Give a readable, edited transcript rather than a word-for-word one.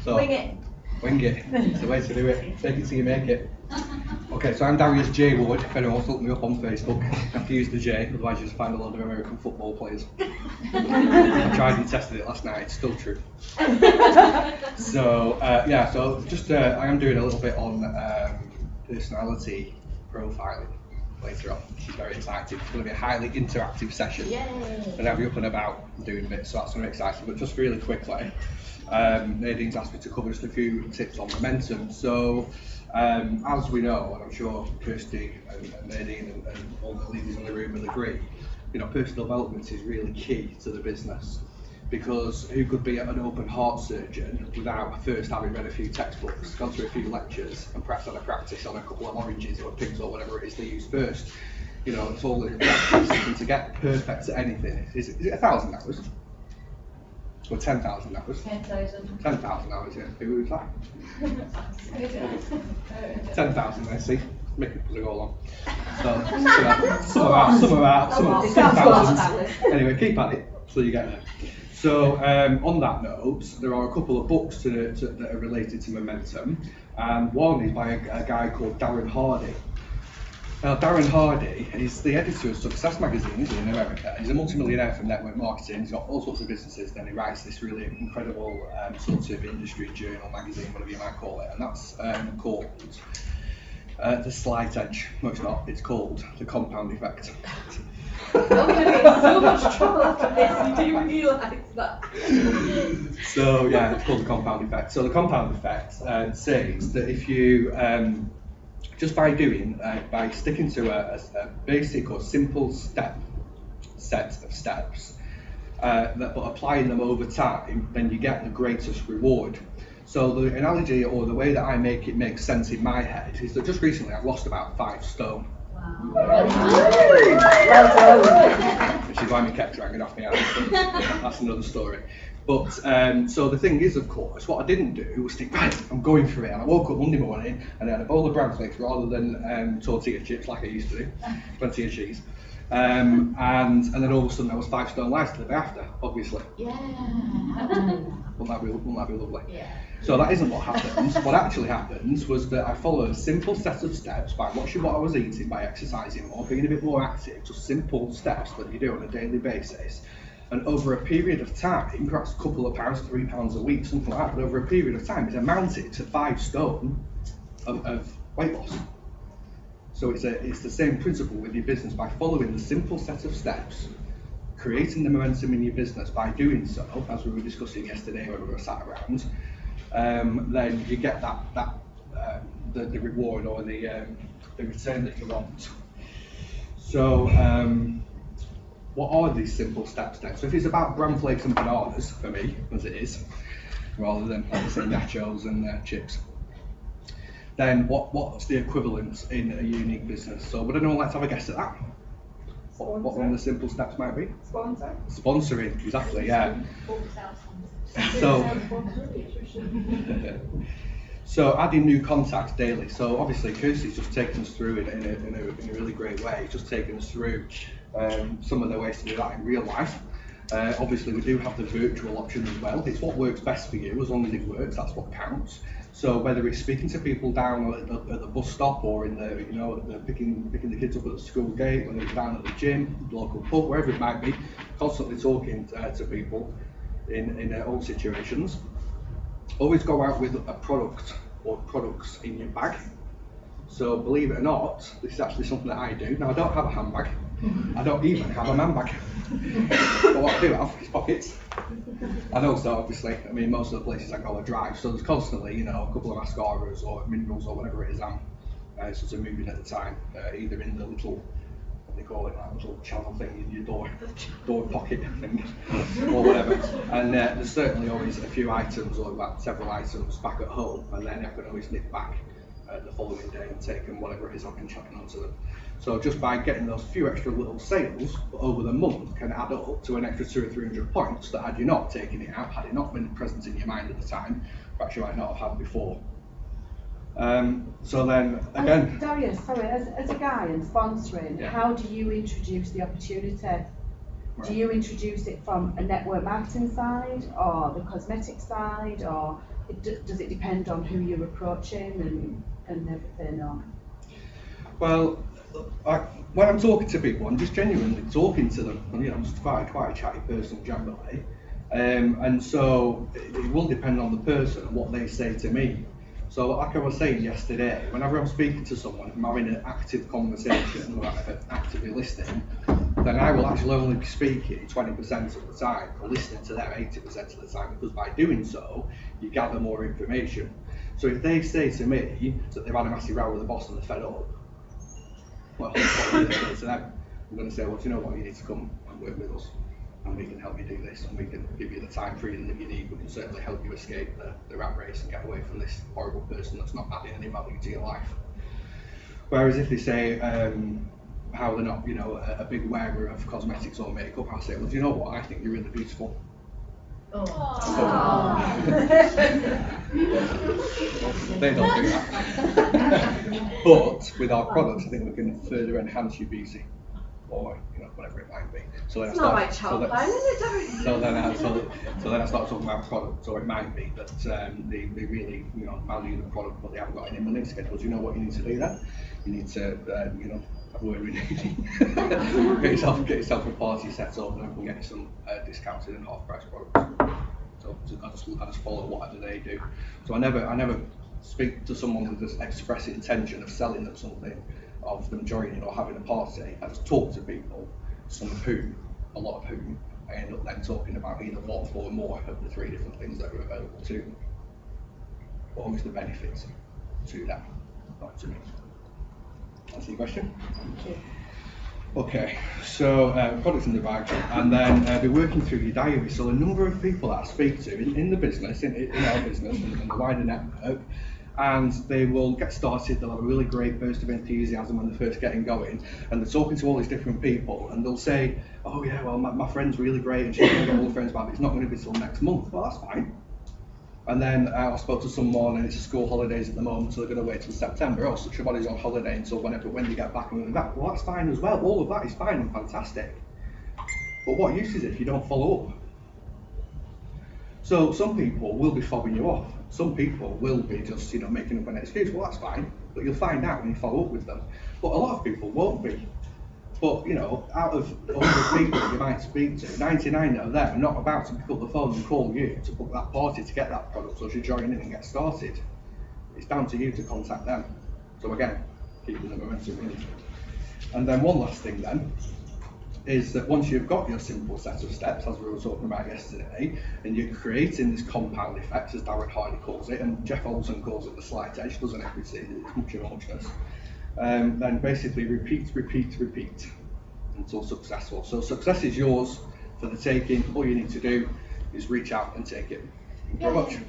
So, wing it. Wing it. It's the way to do it. Take it till you make it. Okay, so I'm Darius J Wood. If anyone wants to look me up on Facebook, you have to use the J, otherwise you just find a lot of American football players. I tried and tested it last night, it's still true. So, yeah, so just I am doing a little bit on personality profiling later on, which is very exciting. It's going to be a highly interactive session. Yay. And I'll be up and about doing bits, so that's going to be exciting. But just really quickly, Nadine's asked me to cover just a few tips on momentum. So, as we know, and I'm sure Kirsty and Nadine and all the leaders in the room will agree, you know, personal development is really key to the business. Because who could be an open heart surgeon without first having read a few textbooks, gone through a few lectures, and perhaps had a practice on a couple of oranges or pigs or whatever it is they use first? You know, it's all in practice. And to get perfect at anything, is it 1,000 hours? Or 10,000 hours? 10,000. 10,000 hours, yeah. Who was that? 10,000, I see. Make it as I go along. So, some about 10,000. Anyway, keep at it till you get there. So, on that note, there are a couple of books that are related to momentum, and one is by a guy called Darren Hardy. Now, Darren Hardy is the editor of Success magazine, isn't he, in America. He's a multimillionaire from network marketing. He's got all sorts of businesses. Then he writes this really incredible sort of industry journal, magazine, whatever you might call it, and that's called The Slight Edge. No, it's not. It's called The Compound Effect. I'm going to get in so much trouble after this. You do realise that. So yeah, it's called The Compound Effect. So the Compound Effect says that if you just by sticking to a basic or simple set of steps, but applying them over time, then you get the greatest reward. So the analogy or the way that I make it make sense in my head is that just recently I've lost about 5 stone. Wow. Which is why we kept dragging off me out. That's another story. But so the thing is, of course, what I didn't do was think, right, I'm going for it. And I woke up Monday morning and I had a bowl of bran flakes rather than tortilla chips like I used to do, plenty of cheese. And then all of a sudden I was 5 stone lighter the day after, obviously. Yeah. Wouldn't that be lovely? Yeah. So that isn't what happens. What actually happens was that I followed a simple set of steps by watching what I was eating, by exercising more, being a bit more active, just simple steps that you do on a daily basis. And over a period of time, perhaps a couple of pounds, £3 a week, something like that, but over a period of time, it amounted to 5 stone of weight loss. So it's the same principle with your business. By following the simple set of steps, creating the momentum in your business by doing so, as we were discussing yesterday when we were sat around, then you get the reward or the return that you want. So what are these simple steps then? So if it's about bran flakes and bananas, for me, as it is, rather than, like I say, nachos and chips, then what's the equivalent in a unique business? So would anyone like to have a guess at that? What one of the simple steps might be? Sponsoring, exactly, yeah. So adding new contacts daily. So obviously Kirsty's just taken us through in a really great way. Just taken us through some of the ways to do that in real life. Obviously we do have the virtual option as well. It's what works best for you, as long as it works, that's what counts. So whether it's speaking to people down at the bus stop or in the, you know, picking the kids up at the school gate, whether it's down at the gym, the local pub, wherever it might be, constantly talking to people in all situations. Always go out with a product or products in your bag. So believe it or not, this is actually something that I do. Now I don't have a handbag. I don't even have a man bag. But what I do have is pockets. And also, obviously, I mean, most of the places I go I drive, so there's constantly, you know, a couple of mascaras or minerals or whatever it is I'm sort of moving at the time, either in the little, what they call it, that little channel thing in your door pocket thing, or whatever. And there's certainly always a few items, or about several items back at home, and then I can always nip back the following day and take them, whatever it is I've been chucking onto them. So just by getting those few extra little sales over the month can add up to an extra 200 or 300 points that had you not taken it out, had it not been present in your mind at the time, perhaps you might not have had before. So then again, Darius, sorry, as a guy and sponsoring, yeah. How do you introduce the opportunity? Right. Do you introduce it from a network marketing side or the cosmetic side, or does it depend on who you're approaching and everything? Or? Well, when I'm talking to people, I'm just genuinely talking to them. And, I'm just quite a chatty person generally. And so it will depend on the person and what they say to me. So like I was saying yesterday, whenever I'm speaking to someone, I'm having an active conversation, or actively listening, then I will actually only be speaking 20% of the time, or listening to them 80% of the time, because by doing so, you gather more information. So if they say to me that they've had a massive row with the boss and they're fed up, well, what am I going to say to them? I'm going to say, well, do you know what, you need to come and work with us, and we can help you do this, and we can give you the time freedom that you need. We can certainly help you escape the rat race and get away from this horrible person that's not adding any value to your life. Whereas if they say how they're not, a big wearer of cosmetics or makeup, I say, well, do you know what, I think you're really beautiful. They don't do that. But with our products, I think we can further enhance your beauty, or whatever it might be. So it's not like child plan, is it, Darius? So then I start talking about products, or it might be that they really value the product, but they haven't got any money. So do you know what you need to do then? You need to have a word with get yourself a party set up, and I can get you some discounted and half price products. So I just follow whatever they do. So I never speak to someone with this express intention of selling them something, of them joining or having a party. I just talk to people, a lot of whom, I end up then talking about either one or more of the 3 different things that are available to them. What always the benefits to them, not to me. That's your question? Thank you. Okay, so products in the bag, and then be working through your diary. So a number of people that I speak to in the business, in our business and the wider network, and they will get started, they'll have a really great burst of enthusiasm when they're first getting going, and they're talking to all these different people, and they'll say, oh yeah, well my friend's really great and she's going to get all the friends back, but it's not going to be till next month. Well, that's fine. And then I spoke to someone, and it's school holidays at the moment, so they're going to wait till September. Oh, such a body's on holiday until when they get back, and that, well, that's fine as well. All of that is fine and fantastic. But what use is it if you don't follow up? So some people will be fobbing you off. Some people will be just, making up an excuse. Well, that's fine, but you'll find out when you follow up with them. But a lot of people won't be. But, out of 100 people that you might speak to, 99 of them are not about to pick up the phone and call you to book that party to get that product, so to join in and get started. It's down to you to contact them. So again, keeping the momentum really good. And then one last thing then, is that once you've got your simple set of steps, as we were talking about yesterday, and you're creating this compound effect, as Darren Hardy calls it, and Jeff Olson calls it the slight edge, doesn't it? It's much of a muchness. Then basically repeat until successful. So success is yours for the taking. All you need to do is reach out and take it. Thank you very much.